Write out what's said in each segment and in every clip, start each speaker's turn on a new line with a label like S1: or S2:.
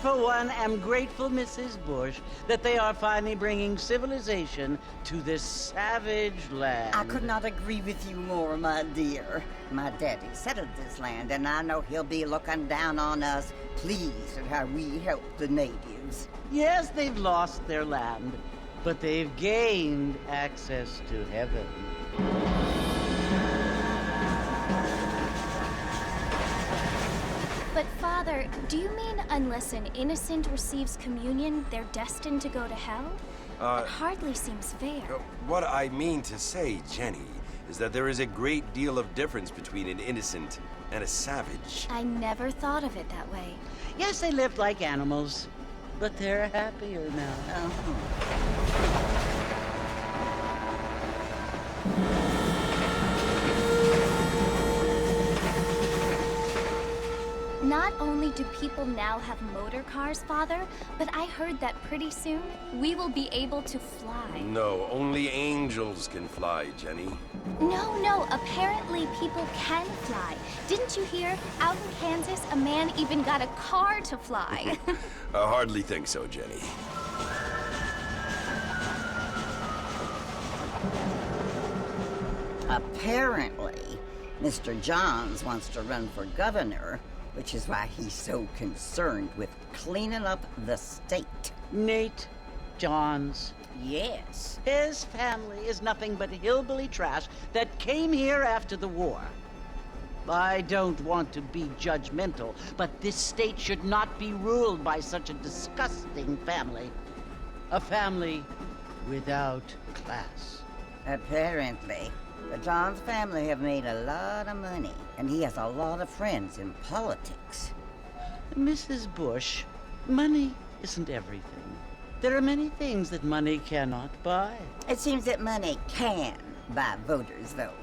S1: For one, am grateful, Mrs. Bush, that they are finally bringing civilization to this savage land.
S2: I could not agree with you more, my dear. My daddy settled this land, and I know he'll be looking down on us, pleased at how we help the natives.
S1: Yes, they've lost their land, but they've gained access to heaven.
S3: But Father, do you mean unless an innocent receives communion, they're destined to go to hell? It hardly seems fair.
S4: What I mean to say, Jenny, is that there is a great deal of difference between an innocent and a savage.
S3: I never thought of it that way.
S1: Yes, they lived like animals, but they're happier now.
S3: Not only do people now have motor cars, Father, but I heard that pretty soon we will be able to fly.
S4: No, only angels can fly, Jenny.
S3: No, apparently people can fly. Didn't you hear? Out in Kansas, a man even got a car to fly.
S4: I hardly think so, Jenny.
S2: Apparently, Mr. Johns wants to run for governor, which is why he's so concerned with cleaning up the state.
S1: Nate Johns.
S2: Yes.
S1: His family is nothing but hillbilly trash that came here after the war. I don't want to be judgmental, but this state should not be ruled by such a disgusting family. A family without class.
S2: Apparently. The Johns family have made a lot of money, and he has a lot of friends in politics.
S1: Mrs. Bush, money isn't everything. There are many things that money cannot buy.
S2: It seems that money can buy voters, though.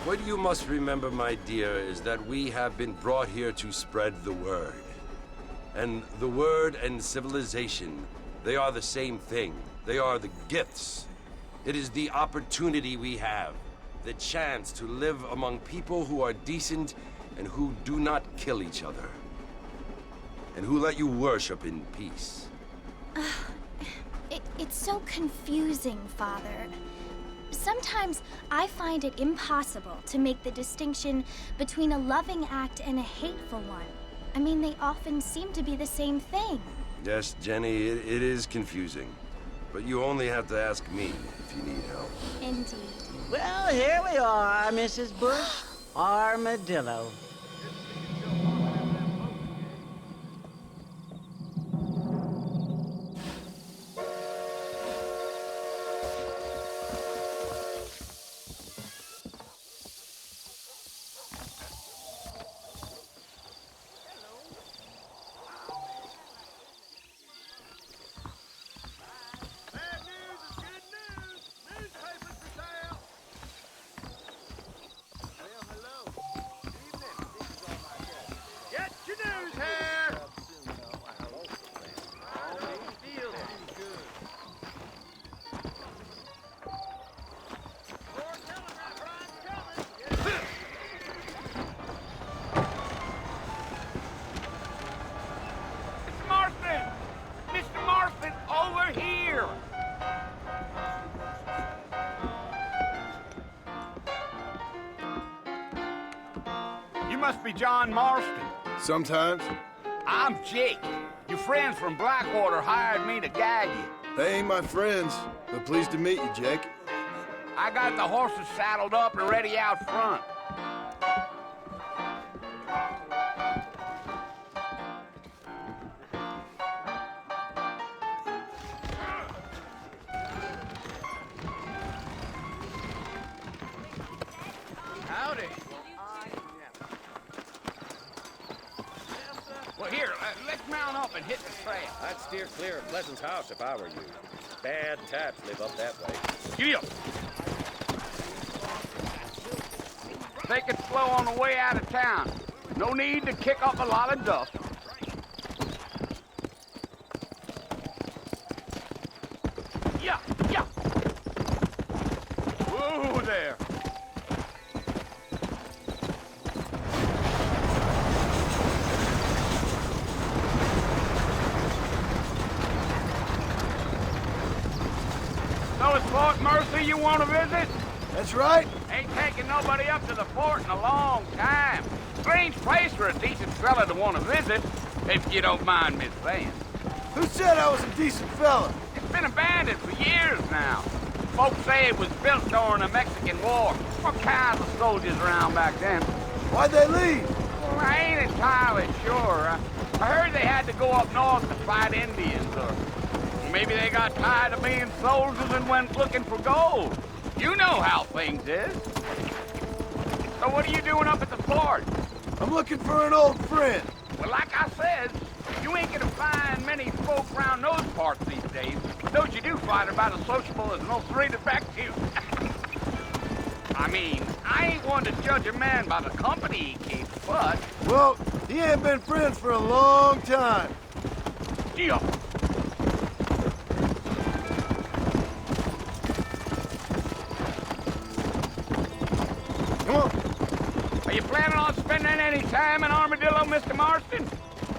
S4: What you must remember, my dear, is that we have been brought here to spread the word. And the word and civilization, they are the same thing. They are the gifts. It is the opportunity we have, the chance to live among people who are decent and who do not kill each other, and who let you worship in peace.
S3: It's so confusing, Father. Sometimes I find it impossible to make the distinction between a loving act and a hateful one. I mean, they often seem to be the same thing.
S4: Yes, Jenny, it is confusing. But you only have to ask me if you need help.
S3: Indeed.
S1: Well, here we are, Mrs. Bush. Armadillo.
S5: You must be John Marston.
S6: Sometimes.
S5: I'm Jake. Your friends from Blackwater hired me to guide you.
S6: They ain't my friends, but pleased to meet you, Jake.
S5: I got the horses saddled up and ready out front.
S7: Howdy.
S5: Well, here, let's mount up and hit the trail.
S8: I'd steer clear of Pleasant's house if I were you. Bad taps live up that way.
S5: Giddy up. Take it slow on the way out of town. No need to kick up a lot of dust. Yeah, yeah. Whoa there. So it's Fort Mercy you want to visit?
S6: That's right.
S5: Ain't taking nobody up to the fort in a long time. Strange place for a decent fella to want to visit, if you don't mind me saying.
S6: Who said I was a decent fella?
S5: It's been abandoned for years now. Folks say it was built during the Mexican War. All kinds of soldiers around back then.
S6: Why'd they leave?
S5: Well, I ain't entirely sure. I heard they had to go up north to fight Indians, or maybe they got tired of being soldiers and went looking for gold. You know how things is. So what are you doing up at the fort?
S6: I'm looking for an old friend.
S5: Well, like I said, you ain't gonna find many folk around those parts these days. Those you do find are about as sociable as an old straight back to you. I mean, I ain't one to judge a man by the company he keeps, but...
S6: Well, he ain't been friends for a long time.
S5: Yeah.
S6: Come on.
S5: Are you planning on spending any time in Armadillo, Mr. Marston?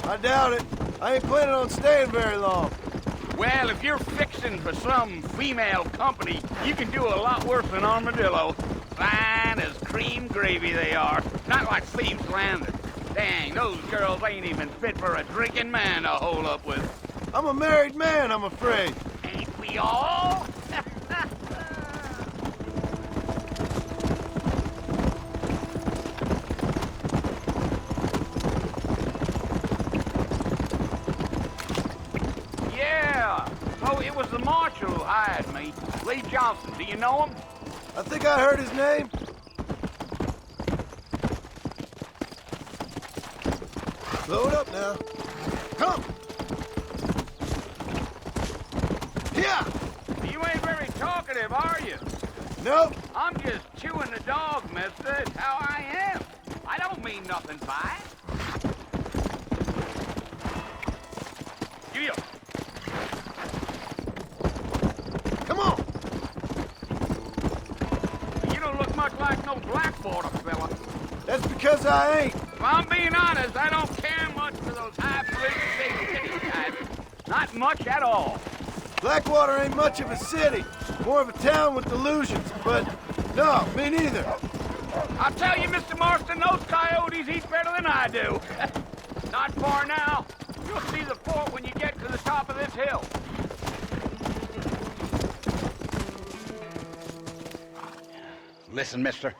S6: I doubt it. I ain't planning on staying very long.
S5: Well, if you're fixing for some female company, you can do a lot worse than Armadillo. Fine as cream gravy they are. Not like Thieves Landing. Dang, those girls ain't even fit for a drinking man to hole up with.
S6: I'm a married man, I'm afraid.
S5: Ain't we all? Yeah, so it was the marshal who hired me. Lee Johnson, do you know him?
S6: I think I heard his name. Blow it up now. Come! Yeah!
S5: You ain't very talkative, are you?
S6: Nope.
S5: I'm just chewing the dog, mister. It's how I am. I don't mean nothing by it. Yeah.
S6: Come on!
S5: You don't look much like no Blackwater fella.
S6: That's because I ain't.
S5: If I'm being honest, I don't care much for those high-priced big city types. Not much at all.
S6: Blackwater ain't much of a city. More of a town with delusions, but no, me neither.
S5: I'll tell you, Mr. Marston, those coyotes eat better than I do. Not far now. You'll see the fort when you get to the top of this hill. Listen, mister.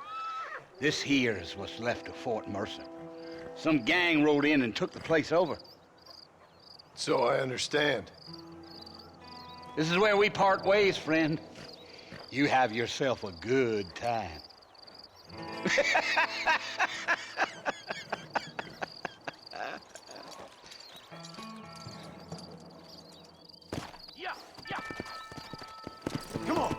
S5: This here is what's left of Fort Mercer. Some gang rode in and took the place over.
S6: So I understand.
S5: This is where we part ways, friend. You have yourself a good time.
S6: Come on.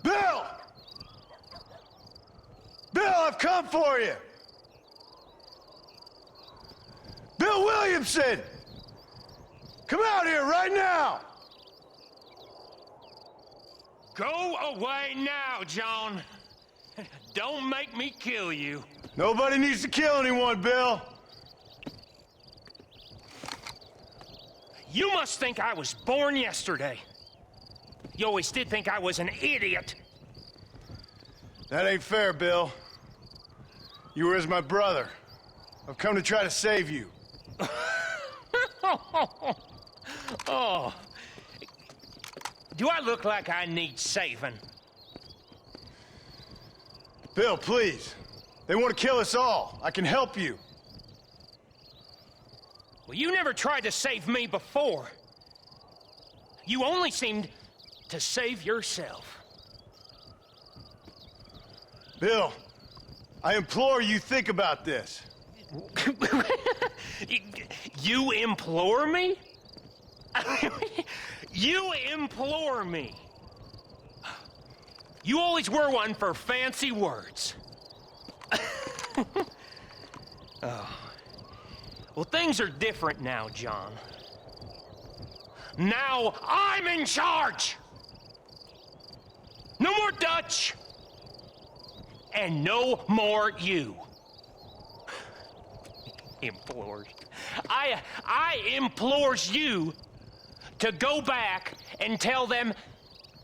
S6: Bill! Bill, I've come for you! Bill Williamson! Come out here right now!
S7: Go away now, John. Don't make me kill you.
S6: Nobody needs to kill anyone, Bill.
S7: You must think I was born yesterday. You always did think I was an idiot.
S6: That ain't fair, Bill. You were as my brother. I've come to try to save you.
S7: Oh. Do I look like I need saving?
S6: Bill, please. They want to kill us all. I can help you.
S7: Well, you never tried to save me before. You only seemed to save yourself.
S6: Bill, I implore you think about this.
S7: You implore me? You implore me. You always were one for fancy words. Oh. Well, things are different now, John. Now I'm in charge! No more Dutch! And no more you. Implores. I implores you to go back and tell them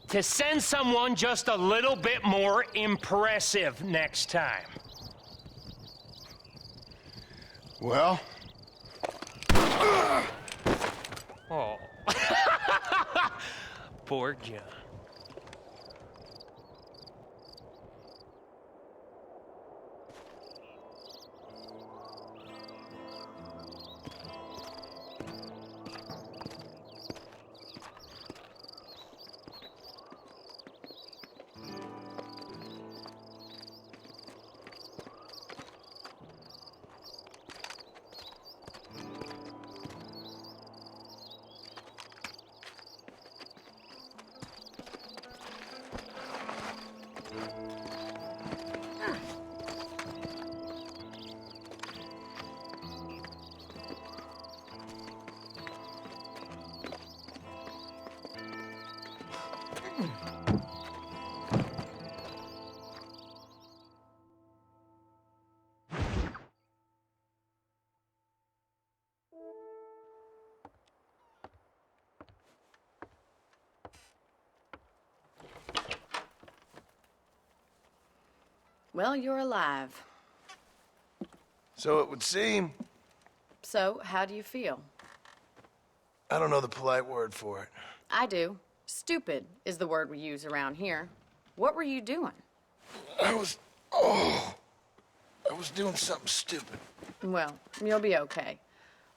S7: to send someone just a little bit more impressive next time.
S6: Well?
S7: Oh. Poor John.
S9: Well, you're alive.
S6: So it would seem.
S9: So, how do you feel?
S6: I don't know the polite word for it.
S9: I do. Stupid is the word we use around here. What were you doing?
S6: I was doing something stupid.
S9: Well, you'll be okay.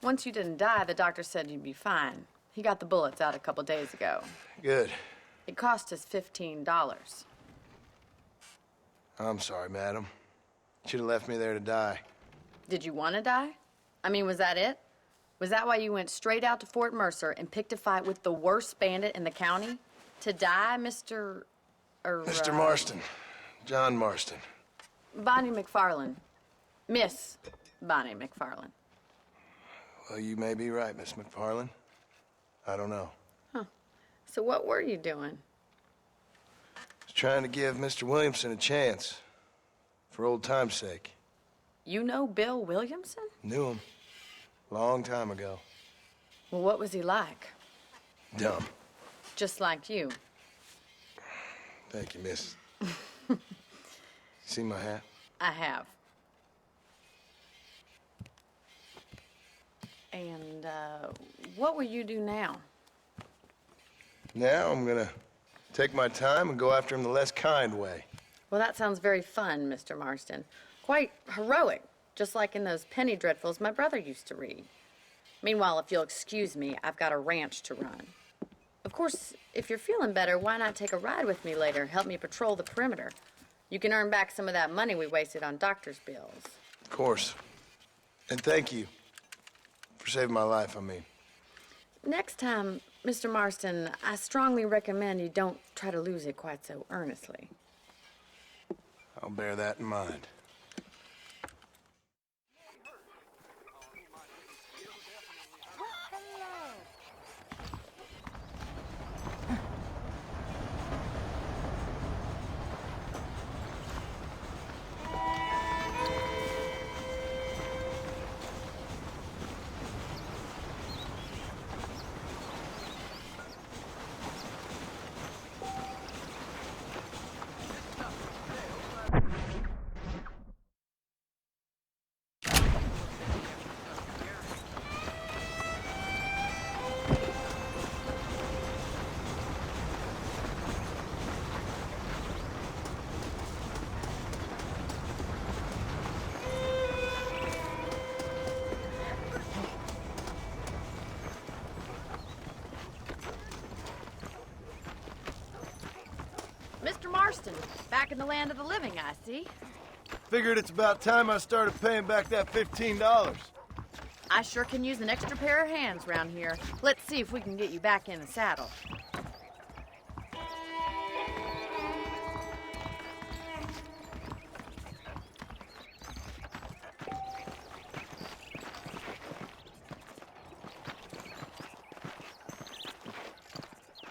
S9: Once you didn't die, the doctor said you'd be fine. He got the bullets out a couple days ago.
S6: Good.
S9: It cost us $15.
S6: I'm sorry, madam. Should have left me there to die.
S9: Did you want to die? I mean, was that it? Was that why you went straight out to Fort Mercer and picked a fight with the worst bandit in the county? To die, Mr.
S6: Mr. Marston. John Marston.
S9: Bonnie McFarlane. Miss Bonnie McFarlane.
S6: Well, you may be right, Miss McFarlane. I don't know.
S9: Huh. So what were you doing?
S6: I was trying to give Mr. Williamson a chance. For old time's sake.
S9: You know Bill Williamson?
S6: Knew him. Long time ago.
S9: Well, what was he like?
S6: Dumb.
S9: Just like you.
S6: Thank you, miss. See my hat?
S9: I have. And, what will you do now?
S6: Now I'm gonna take my time and go after him the less kind way.
S9: Well, that sounds very fun, Mr. Marston. Quite heroic, just like in those penny dreadfuls my brother used to read. Meanwhile, if you'll excuse me, I've got a ranch to run. Of course, if you're feeling better, why not take a ride with me later? Help me patrol the perimeter. You can earn back some of that money we wasted on doctor's bills.
S6: Of course. And thank you. For saving my life, I mean.
S9: Next time, Mr. Marston, I strongly recommend you don't try to lose it quite so earnestly.
S6: I'll bear that in mind.
S9: Mr. Marston, back in the land of the living, I see.
S6: Figured it's about time I started paying back that $15.
S9: I sure can use an extra pair of hands around here. Let's see if we can get you back in the saddle.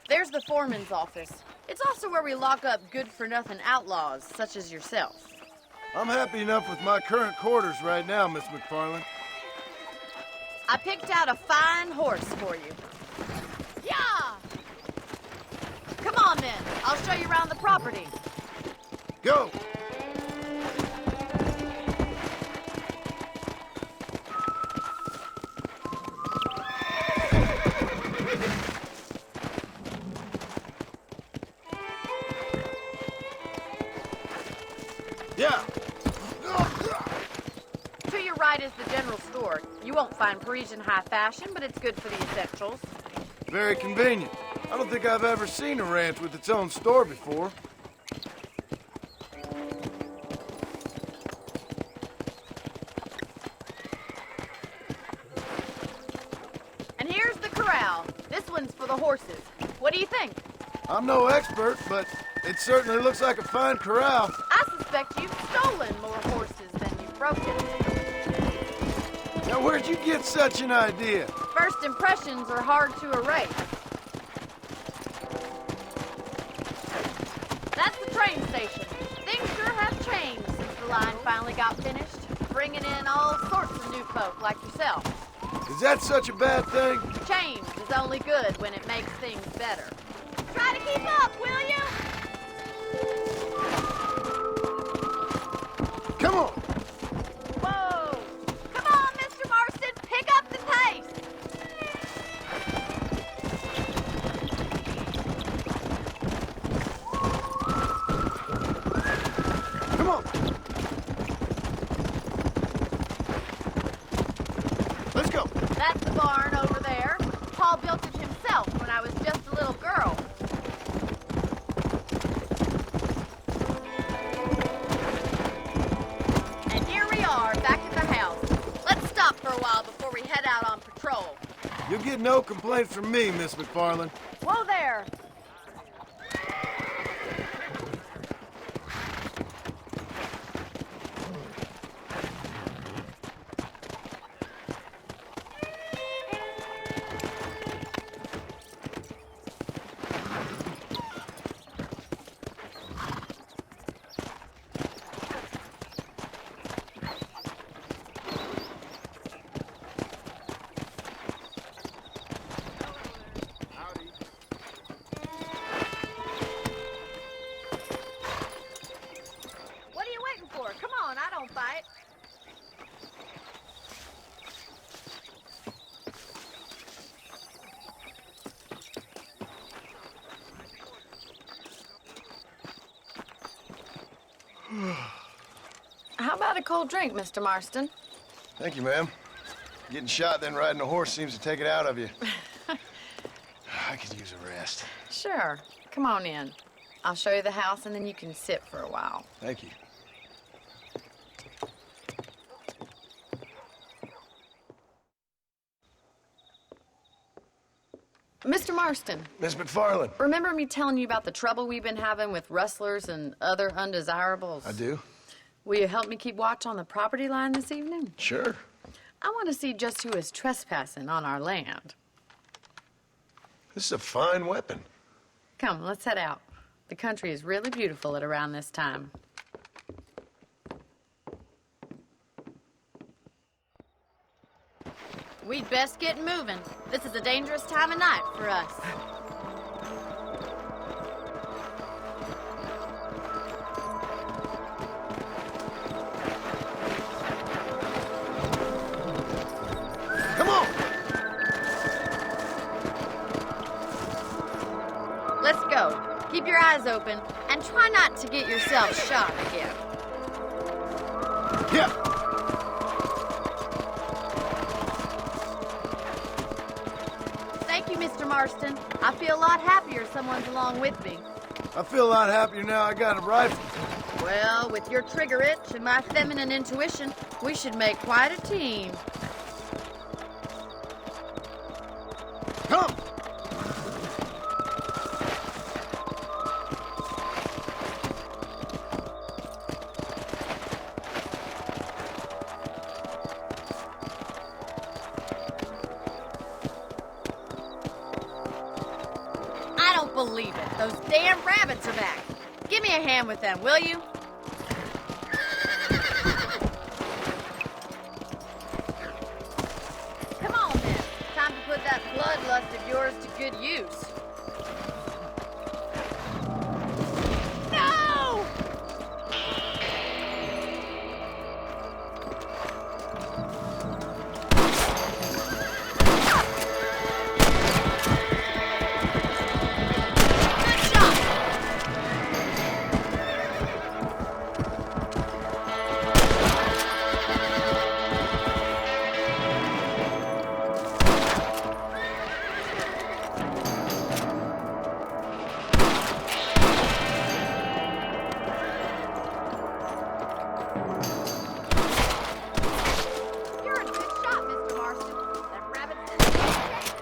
S9: There's the foreman's office. It's also where we lock up good-for-nothing outlaws, such as yourself.
S6: I'm happy enough with my current quarters right now, Miss McFarland.
S9: I picked out a fine horse for you. Yeah! Come on, then. I'll show you around the property.
S6: Go! Yeah!
S9: To your right is the general store. You won't find Parisian high fashion, but it's good for the essentials.
S6: Very convenient. I don't think I've ever seen a ranch with its own store before.
S9: And here's the corral. This one's for the horses. What do you think?
S6: I'm no expert, but it certainly looks like a fine corral.
S9: I suspect you've stolen more horses than you've broken.
S6: Now, where'd you get such an idea?
S9: First impressions are hard to erase. That's the train station. Things sure have changed since the line finally got finished, bringing in all sorts of new folk like yourself.
S6: Is that such a bad thing?
S9: Change is only good when it makes things better. Try to keep up, will you?
S6: Come on!
S9: Whoa! Come on, Mr. Marston, pick up the pace!
S6: Come on! Let's go!
S9: That's the barn over there. Paul built it himself when I was just a little girl. And here we are, back at the house. Let's stop for a while before we head out on patrol.
S6: You'll get no complaints from me, Miss McFarland.
S9: Whoa there! How about a cold drink, Mr. Marston?
S6: Thank you, ma'am. Getting shot, then riding a horse seems to take it out of you. I could use a rest.
S9: Sure. Come on in. I'll show you the house, and then you can sit for a while.
S6: Thank you.
S9: Mr. Marston,
S6: Miss McFarland.
S9: remember me telling you about the trouble we've been having with rustlers and other undesirables?
S6: I do?
S9: Will you help me keep watch on the property line this evening?
S6: Sure.
S9: I want to see just who is trespassing on our land.
S6: This is a fine weapon.
S9: Come, let's head out. The country is really beautiful at around this time.
S10: We'd best get moving. This is a dangerous time of night for us.
S6: Come on!
S10: Let's go. Keep your eyes open and try not to get yourself shot again.
S6: Yeah!
S10: Thank you, Mr. Marston. I feel a lot happier someone's along with me.
S6: I feel a lot happier now I got a rifle.
S10: Well, with your trigger itch and my feminine intuition, we should make quite a team.
S6: Come!
S10: I don't believe it. Those damn rabbits are back. Give me a hand with them, will you? Come on, then. Time to put that bloodlust of yours to good use. No! Good shot! You're a good shot, Mr. Marston. That rabbit's in the shape.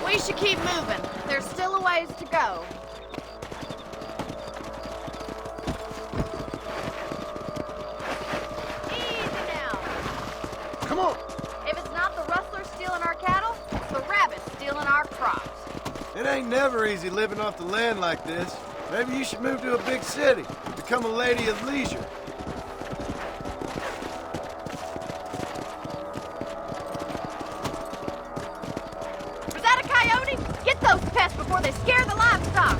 S10: We should keep moving. There's still a ways to go. Easy now.
S6: Come on!
S10: If it's not the rustlers stealing our cattle, it's the rabbits stealing our crops.
S6: It ain't never easy living off the land like this. Maybe you should move to a big city. Become a lady of leisure.
S10: Was that a coyote? Get those pests before they scare the livestock.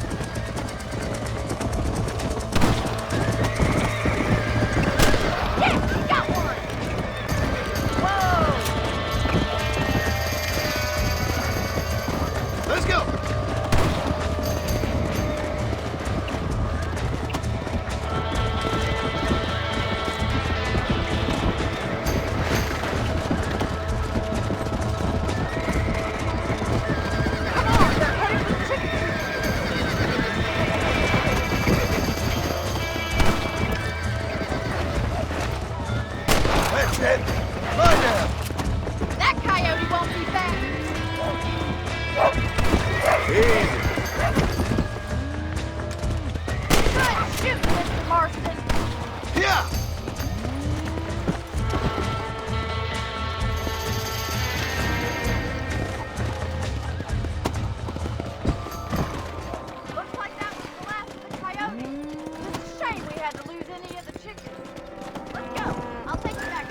S10: Yes, we got one. Whoa!
S6: Let's go!
S10: Come on, they're headed for the chicken.
S6: That's it! Lie down!
S10: That coyote won't be back.
S6: Easy.
S10: Good shoot, Mr. Marston.
S6: Yeah!
S10: Looks like that was the last of the coyotes. It's a shame we had to lose any of the chickens. Let's go. I'll take you back.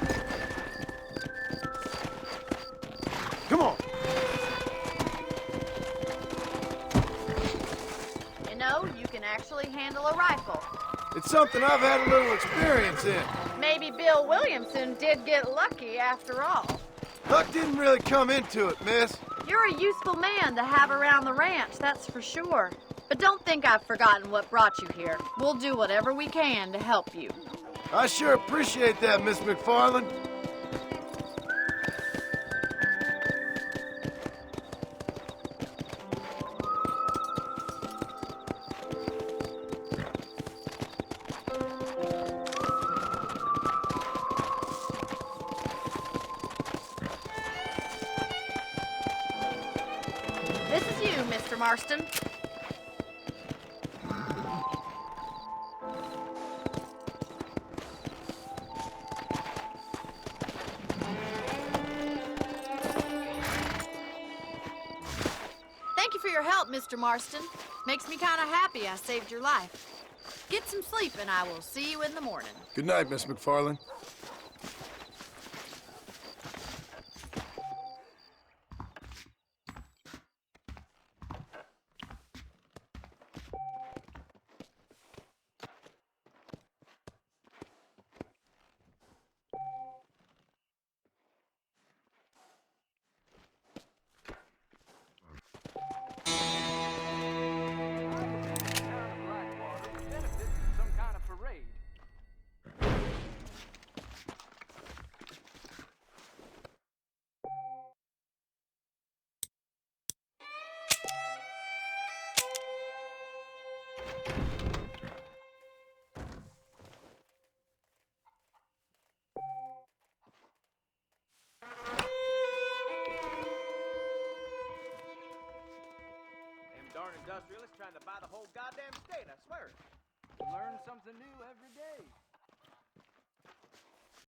S6: Come on! something I've had a little experience in.
S10: Maybe Bill Williamson did get lucky after all.
S6: Luck didn't really come into it, miss.
S10: You're a useful man to have around the ranch, that's for sure. But don't think I've forgotten what brought you here. We'll do whatever we can to help you.
S6: I sure appreciate that, Miss McFarland.
S10: This is you, Mr. Marston. Thank you for your help, Mr. Marston. Makes me kind of happy I saved your life. Get some sleep and I will see you in the morning.
S6: Good night, Miss McFarland.
S11: Darn industrialists trying to buy the whole goddamn state, I swear. Learn something new